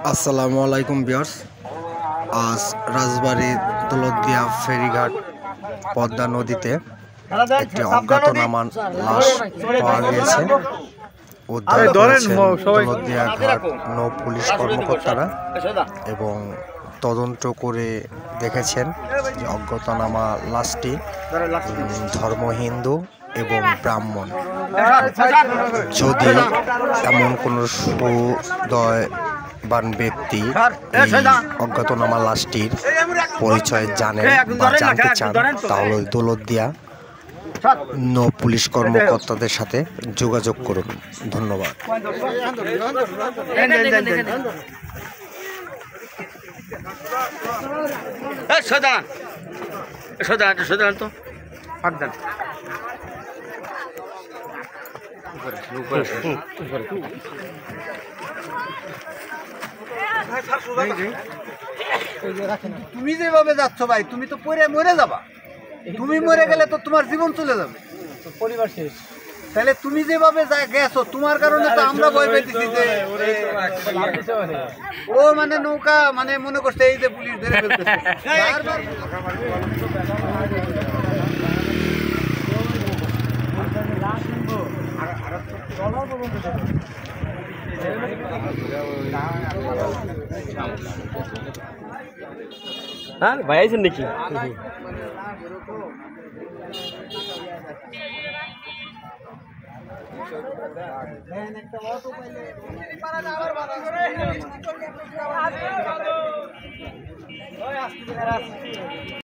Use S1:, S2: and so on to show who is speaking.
S1: আসসালামু আলাইকুম ভিউয়ার্স। আজ রাজবাড়ী দৌলতদিয়া ফেরিঘাট পদ্মা নদীতে একটি অজ্ঞাতনামা লাশ পাওয়া গিয়েছে। উদ্ধার করেছেন দৌলতদিয়া ঘাট নৌ পুলিশ কর্মকর্তারা এবং তদন্ত করে দেখেছেন যে অজ্ঞাতনামা লাশটি ধর্ম হিন্দু এবং ব্রাহ্মণ। যদি এমন কোনো সুদয়বান ব্যক্তি এই অজ্ঞাতনামা লাশটির পরিচয় জানেন বা জানতে চান, তাহলে দৌলতদিয়া নৌ পুলিশ কর্মকর্তাদের সাথে যোগাযোগ করুন। ধন্যবাদ।
S2: তুমি যেভাবে যাচ্ছ ভাই, তুমি তো পরে মরে যাবা। তুমি মরে গেলে তো তোমার জীবন চলে যাবে, পরিবার শেষ। তাহলে তুমি যেভাবে গেছো, তোমার কারণে তো আমরা ভয় পেয়েছি যে ও মানে নৌকা মানে মনে করছে এই যে পুলিশ ধরে ফেলতেছে।
S3: হ্যাঁ ভাই আইছেন নাকি?